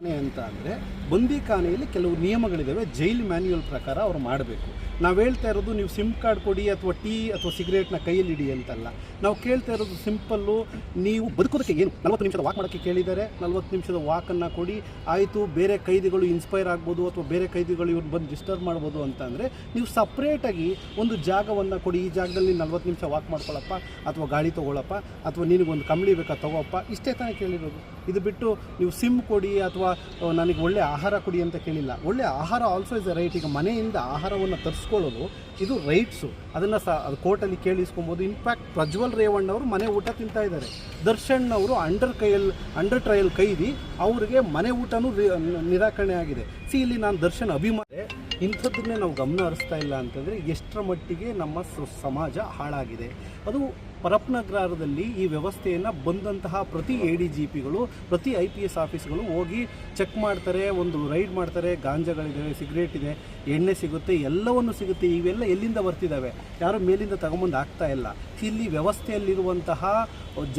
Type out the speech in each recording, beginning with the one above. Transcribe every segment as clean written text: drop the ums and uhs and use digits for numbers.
ಅಂತ ಅಂದರೆ ಬಂದಿಖಾನೆಯಲ್ಲಿ ಕೆಲವು ನಿಯಮಗಳಿದ್ದಾವೆ. ಜೈಲ್ ಮ್ಯಾನ್ಯುಯಲ್ ಪ್ರಕಾರ ಅವ್ರು ಮಾಡಬೇಕು. ನಾವು ಹೇಳ್ತಾ ಇರೋದು ನೀವು ಸಿಮ್ ಕಾರ್ಡ್ ಕೊಡಿ ಅಥವಾ ಟೀ ಅಥವಾ ಸಿಗರೇಟ್ನ ಕೈಯಲ್ಲಿ ಇಡಿ ಅಂತಲ್ಲ. ನಾವು ಕೇಳ್ತಾ ಇರೋದು ಸಿಂಪಲ್ಲು, ನೀವು ಬದುಕೋದಕ್ಕೆ ಏನು 40 ನಿಮಿಷದ ವಾಕ್ ಮಾಡೋಕ್ಕೆ ಕೇಳಿದ್ದಾರೆ, 40 ನಿಮಿಷದ ವಾಕನ್ನು ಕೊಡಿ ಆಯಿತು. ಬೇರೆ ಕೈದಿಗಳು ಇನ್ಸ್ಪೈರ್ ಆಗ್ಬೋದು ಅಥವಾ ಬೇರೆ ಕೈದಿಗಳು ಇವ್ರು ಬಂದು ಡಿಸ್ಟರ್ಬ್ ಮಾಡ್ಬೋದು ಅಂತಂದರೆ ನೀವು ಸಪ್ರೇಟಾಗಿ ಒಂದು ಜಾಗವನ್ನು ಕೊಡಿ. ಈ ಜಾಗದಲ್ಲಿ 40 ನಿಮಿಷ ವಾಕ್ ಮಾಡ್ಕೊಳ್ಳಪ್ಪ ಅಥವಾ ಗಾಡಿ ತೊಗೊಳಪ್ಪ ಅಥವಾ ನಿನಗೊಂದು ಕಂಬಳಿ ಬೇಕಾ ತೊಗೋಪ್ಪ, ಇಷ್ಟೇ ತಾನೇ ಕೇಳಿರೋದು. ಇದು ಬಿಟ್ಟು ನೀವು ಸಿಮ್ ಕೊಡಿ ಅಥವಾ ನನಗೆ ಒಳ್ಳೆ ಆಹಾರ ಕೊಡಿ ಅಂತ ಕೇಳಿಲ್ಲ. ಒಳ್ಳೆ ಆಹಾರ ಆಲ್ಸೋ ಇಸ್ ಎ ರೈಟ್. ಈಗ ಮನೆಯಿಂದ ಆಹಾರವನ್ನು ತರಿಸ್ಕೊಳ್ಳೋದು ಇದು ರೈಟ್ಸು. ಅದನ್ನು ಅದು ಕೋರ್ಟಲ್ಲಿ ಕೇಳಿಸ್ಕೊಬೋದು. ಇನ್ಫ್ಯಾಕ್ಟ್ ಪ್ರಜ್ವಲ್ ರೇವಣ್ಣ ಅವರು ಮನೆ ಊಟ ತಿಂತಾ ಇದ್ದಾರೆ. ದರ್ಶನ್ ಅವರು ಅಂಡರ್ ಟ್ರಯಲ್ ಕೈದಿ, ಅವರಿಗೆ ಮನೆ ಊಟನೂ ನಿರಾಕರಣೆ ಆಗಿದೆ. ಇಲ್ಲಿ ನಾನು ದರ್ಶನ್ ಅಭಿಮಾನಿ, ಇಂಥದ್ದನ್ನೇ ನಾವು ಗಮನ ಹರಿಸ್ತಾ ಇಲ್ಲ ಅಂತಂದರೆ ಎಷ್ಟರ ಮಟ್ಟಿಗೆ ನಮ್ಮ ಸಮಾಜ ಹಾಳಾಗಿದೆ. ಅದು ಪರಪ್ಪನಗ್ರಹಾರದಲ್ಲಿ ಈ ವ್ಯವಸ್ಥೆಯನ್ನು ಬಂದಂತಹ ಪ್ರತಿ ADGPಗಳು ಪ್ರತಿ IPS ಆಫೀಸ್ಗಳು ಹೋಗಿ ಚೆಕ್ ಮಾಡ್ತಾರೆ, ಒಂದು ರೈಡ್ ಮಾಡ್ತಾರೆ. ಗಾಂಜಾಗಳಿದ್ದಾವೆ, ಸಿಗರೇಟ್ ಇದೆ, ಎಣ್ಣೆ ಸಿಗುತ್ತೆ, ಎಲ್ಲವನ್ನು ಸಿಗುತ್ತೆ. ಇವೆಲ್ಲ ಎಲ್ಲಿಂದ ಬರ್ತಿದ್ದಾವೆ? ಯಾರೋ ಮೇಲಿಂದ ತಗೊಂಬಂದು ಆಗ್ತಾ ಇಲ್ಲ. ಇಲ್ಲಿ ವ್ಯವಸ್ಥೆಯಲ್ಲಿರುವಂತಹ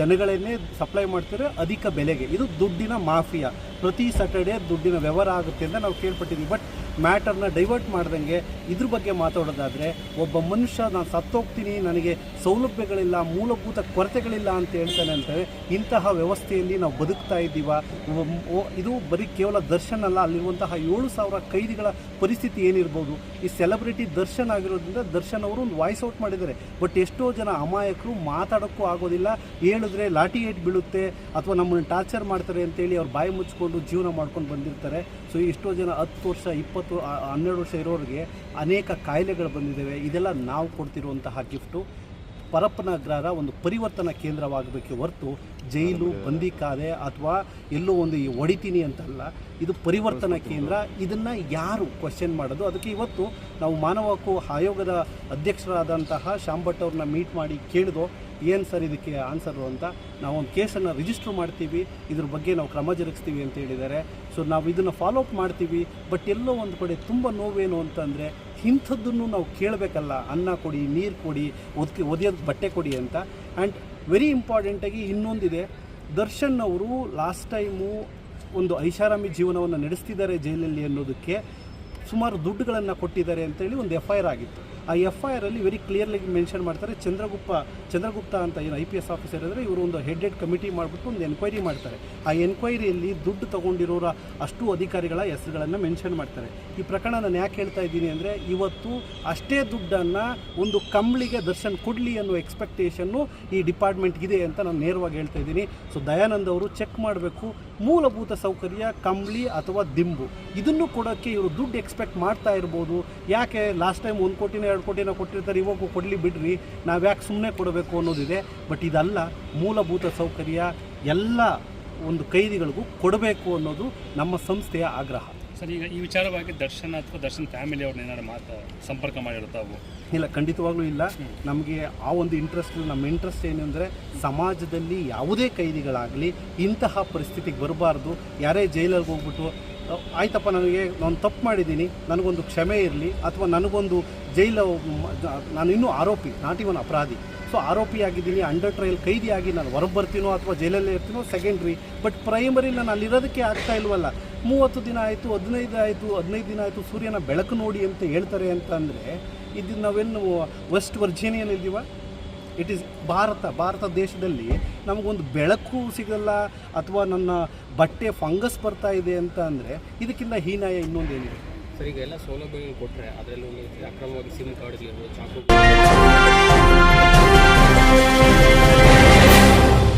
ಜನಗಳನ್ನೇ ಸಪ್ಲೈ ಮಾಡ್ತಾರೆ ಅಧಿಕ ಬೆಲೆಗೆ. ಇದು ದುಡ್ಡಿನ ಮಾಫಿಯಾ. ಪ್ರತಿ ಸ್ಯಾಟರ್ಡೇ ದುಡ್ಡಿನ ವ್ಯವಹಾರ ಆಗುತ್ತೆ ಅಂತ ನಾವು ಕೇಳ್ಪಟ್ಟಿದ್ದೀವಿ. ಬಟ್ ಮ್ಯಾಟರ್ನ ಡೈವರ್ಟ್ ಮಾಡ್ದಂಗೆ ಇದ್ರ ಬಗ್ಗೆ ಮಾತಾಡೋದಾದರೆ, ಒಬ್ಬ ಮನುಷ್ಯ ನಾನು ಸತ್ತೋಗ್ತೀನಿ, ನನಗೆ ಸೌಲಭ್ಯಗಳಿಲ್ಲ, ಮೂಲಭೂತ ಕೊರತೆಗಳಿಲ್ಲ ಅಂತ ಹೇಳ್ತಾನೆ ಅಂತೇಳಿ ಇಂತಹ ವ್ಯವಸ್ಥೆಯಲ್ಲಿ ನಾವು ಬದುಕ್ತಾ ಇದ್ದೀವ? ಇದು ಬರೀ ಕೇವಲ ದರ್ಶನ್ ಅಲ್ಲ, ಅಲ್ಲಿರುವಂತಹ 7,000 ಕೈದಿಗಳ ಪರಿಸ್ಥಿತಿ ಏನಿರ್ಬೋದು. ಈ ಸೆಲೆಬ್ರಿಟಿ ದರ್ಶನ್ ಆಗಿರೋದ್ರಿಂದ ದರ್ಶನ್ ಅವರು ಒಂದು ವಾಯ್ಸ್ ಔಟ್ ಮಾಡಿದ್ದಾರೆ. ಬಟ್ ಎಷ್ಟೋ ಜನ ಅಮಾಯಕರು ಮಾತಾಡೋಕ್ಕೂ ಆಗೋದಿಲ್ಲ. ಹೇಳಿದ್ರೆ ಲಾಠಿ ಏಟ್ ಬೀಳುತ್ತೆ ಅಥವಾ ನಮ್ಮನ್ನು ಟಾರ್ಚರ್ ಮಾಡ್ತಾರೆ ಅಂತೇಳಿ ಅವ್ರು ಬಾಯಿ ಮುಚ್ಕೊಂಡು ಜೀವನ ಮಾಡ್ಕೊಂಡು ಬಂದಿರ್ತಾರೆ. ಸೊ ಎಷ್ಟೋ ಜನ 10 ವರ್ಷ 20 12 ವರ್ಷ ಇರೋರಿಗೆ ಅನೇಕ ಕಾಯಿಲೆಗಳು ಬಂದಿದ್ದಾವೆ. ಇದೆಲ್ಲ ನಾವು ಕೊಡ್ತಿರುವಂತಹ ಗಿಫ್ಟು. ಪರಪ್ಪನಗ್ರಹಾರ ಒಂದು ಪರಿವರ್ತನಾ ಕೇಂದ್ರವಾಗಬೇಕೆ ಹೊರತು ಜೈಲು, ಬಂದಿಖಾನೆ ಅಥವಾ ಎಲ್ಲೋ ಒಂದು ಹೊಡಿತೀನಿ ಅಂತಲ್ಲ. ಇದು ಪರಿವರ್ತನಾ ಕೇಂದ್ರ. ಇದನ್ನು ಯಾರು ಕ್ವಶನ್ ಮಾಡೋದು? ಅದಕ್ಕೆ ಇವತ್ತು ನಾವು ಮಾನವ ಹಕ್ಕು ಆಯೋಗದ ಅಧ್ಯಕ್ಷರಾದಂತಹ ಶ್ಯಾಮ್ ಭಟ್ ಅವ್ರನ್ನ ಮೀಟ್ ಮಾಡಿ ಕೇಳಿದೋ, ಏನು ಸರ್ ಇದಕ್ಕೆ ಆನ್ಸರು ಅಂತ. ನಾವು ಒಂದು ಕೇಸನ್ನು ರಿಜಿಸ್ಟ್ರ್ ಮಾಡ್ತೀವಿ, ಇದ್ರ ಬಗ್ಗೆ ನಾವು ಕ್ರಮ ಜರುಗಿಸ್ತೀವಿ ಅಂತ ಹೇಳಿದ್ದಾರೆ. ಸೊ ನಾವು ಇದನ್ನು ಫಾಲೋ ಅಪ್ ಮಾಡ್ತೀವಿ. ಬಟ್ ಎಲ್ಲೋ ಒಂದು ಕಡೆ ತುಂಬ ನೋವೇನು ಅಂತಂದರೆ, ಇಂಥದ್ದನ್ನು ನಾವು ಕೇಳಬೇಕಲ್ಲ. ಅನ್ನ ಕೊಡಿ, ನೀರು ಕೊಡಿ, ಒದೆಯೋದು ಬಟ್ಟೆ ಕೊಡಿ ಅಂತ. ಆ್ಯಂಡ್ ವೆರಿ ಇಂಪಾರ್ಟೆಂಟಾಗಿ ಇನ್ನೊಂದಿದೆ, ದರ್ಶನ್ ಅವರು ಲಾಸ್ಟ್ ಟೈಮು ಒಂದು ಐಷಾರಾಮಿ ಜೀವನವನ್ನು ನಡೆಸ್ತಿದ್ದಾರೆ ಜೈಲಲ್ಲಿ ಅನ್ನೋದಕ್ಕೆ ಸುಮಾರು ದುಡ್ಡುಗಳನ್ನು ಕೊಟ್ಟಿದ್ದಾರೆ ಅಂತೇಳಿ ಒಂದು FIR ಆಗಿತ್ತು. ಆ FIR ಅಲ್ಲಿ ವೆರಿ ಕ್ಲಿಯರ್ಲಿ ಮೆನ್ಷನ್ ಮಾಡ್ತಾರೆ. ಚಂದ್ರಗುಪ್ತ ಅಂತ ಏನು IPS ಆಫೀಸರ್ ಇದ್ದರೆ ಇವರು ಒಂದು ಹೆಡ್ ಕಮಿಟಿ ಮಾಡಿಬಿಟ್ಟು ಒಂದು ಎನ್ಕ್ವೈರಿ ಮಾಡ್ತಾರೆ. ಆ ಎನ್ಕ್ವೈರಿಯಲ್ಲಿ ದುಡ್ಡು ತೊಗೊಂಡಿರೋರ ಅಷ್ಟು ಅಧಿಕಾರಿಗಳ ಹೆಸರುಗಳನ್ನು ಮೆನ್ಷನ್ ಮಾಡ್ತಾರೆ. ಈ ಪ್ರಕರಣ ನಾನು ಯಾಕೆ ಹೇಳ್ತಾ ಇದ್ದೀನಿ ಅಂದರೆ, ಇವತ್ತು ಅಷ್ಟೇ ದುಡ್ಡನ್ನು ಒಂದು ಕಂಬಳಿಗೆ ದರ್ಶನ್ ಕೊಡಲಿ ಅನ್ನೋ ಎಕ್ಸ್ಪೆಕ್ಟೇಷನ್ನು ಈ ಡಿಪಾರ್ಟ್ಮೆಂಟ್ಗಿದೆ ಅಂತ ನಾನು ನೇರವಾಗಿ ಹೇಳ್ತಾ ಇದ್ದೀನಿ. ಸೊ ದಯಾನಂದ್ ಅವರು ಚೆಕ್ ಮಾಡಬೇಕು. ಮೂಲಭೂತ ಸೌಕರ್ಯ, ಕಂಬಳಿ ಅಥವಾ ದಿಂಬು, ಇದನ್ನು ಕೊಡೋಕ್ಕೆ ಇವರು ದುಡ್ಡು ಎಕ್ಸ್ಪೆಕ್ಟ್ ಮಾಡ್ತಾ ಇರ್ಬೋದು. ಯಾಕೆ ಲಾಸ್ಟ್ ಟೈಮ್ 1 ಕೋಟಿನ 2 ಕೋಟಿನ ಕೊಟ್ಟಿರ್ತಾರೆ, ಇವಾಗ ಕೊಡಲಿ ಬಿಡ್ರಿ, ನಾವು ಯಾಕೆ ಸುಮ್ಮನೆ ಕೊಡಬೇಕು ಅನ್ನೋದಿದೆ. ಬಟ್ ಇದಲ್ಲ, ಮೂಲಭೂತ ಸೌಕರ್ಯ ಎಲ್ಲ ಒಂದು ಕೈದಿಗಳಿಗೂ ಕೊಡಬೇಕು ಅನ್ನೋದು ನಮ್ಮ ಸಂಸ್ಥೆಯ ಆಗ್ರಹ. ಸರ್, ಈಗ ಈ ವಿಚಾರವಾಗಿ ದರ್ಶನ್ ಅಥವಾ ದರ್ಶನ್ ಫ್ಯಾಮಿಲಿ ಅವ್ರನ್ನ ಏನಾದ್ರು ಸಂಪರ್ಕ ಮಾಡಿರ್ತಾವು? ಇಲ್ಲ, ಖಂಡಿತವಾಗ್ಲೂ ಇಲ್ಲ. ನಮಗೆ ಆ ಒಂದು ನಮ್ಮ ಇಂಟ್ರೆಸ್ಟ್ ಏನು ಅಂದರೆ, ಸಮಾಜದಲ್ಲಿ ಯಾವುದೇ ಕೈದಿಗಳಾಗಲಿ ಇಂತಹ ಪರಿಸ್ಥಿತಿಗೆ ಬರಬಾರ್ದು. ಯಾರೇ ಜೈಲಲ್ಲಿ ಹೋಗ್ಬಿಟ್ಟು ಆಯ್ತಪ್ಪ ನಾನು ತಪ್ಪು ಮಾಡಿದ್ದೀನಿ, ನನಗೊಂದು ಕ್ಷಮೆ ಇರಲಿ, ಅಥವಾ ನನಗೊಂದು ನಾನು ಇನ್ನೂ ಆರೋಪಿ, ನಾಟ್ ಇವನ್ ಅಪರಾಧಿ. ಸೊ ಆರೋಪಿ ಆಗಿದ್ದೀನಿ, ಅಂಡರ್ ಟ್ರಯಲ್ ಕೈದಿಯಾಗಿ ನಾನು ಹೊರಗೆ ಬರ್ತೀನೋ ಅಥವಾ ಜೈಲಲ್ಲೇ ಇರ್ತೀನೋ ಸೆಕೆಂಡ್ರಿ. ಬಟ್ ಪ್ರೈಮರಿ ನಾನು ಅಲ್ಲಿರೋದಕ್ಕೆ ಆಗ್ತಾ ಇಲ್ವಲ್ಲ. 30 ದಿನ ಆಯಿತು, 15 ದಿನ ಆಯಿತು, ಸೂರ್ಯನ ಬೆಳಕು ನೋಡಿ ಅಂತ ಹೇಳ್ತಾರೆ ಅಂತ ಅಂದರೆ, ಇದು ನಾವೇನು ವೆಸ್ಟ್ ವರ್ಜೀನಿಯನ್ ಇದ್ದೀವ? ಇಟ್ ಈಸ್ ಭಾರತ ದೇಶದಲ್ಲಿ ನಮಗೊಂದು ಬೆಳಕು ಸಿಗಲ್ಲ ಅಥವಾ ನನ್ನ ಬಟ್ಟೆ ಫಂಗಸ್ ಬರ್ತಾ ಇದೆ ಅಂತ ಅಂದರೆ, ಇದಕ್ಕಿಂತ ಹೀನಾಯ ಇನ್ನೊಂದೇನಿದೆ? ಸರ್, ಈಗ ಎಲ್ಲ ಸೌಲಭ್ಯಗಳು ಕೊಟ್ಟರೆ ಅದರಲ್ಲೂ ಅಕ್ರಮವಾಗಿ ಸಿಮ್ ಕಾರ್ಡ್ಗಳಿರ್ಬೋದು, ಚಾಕು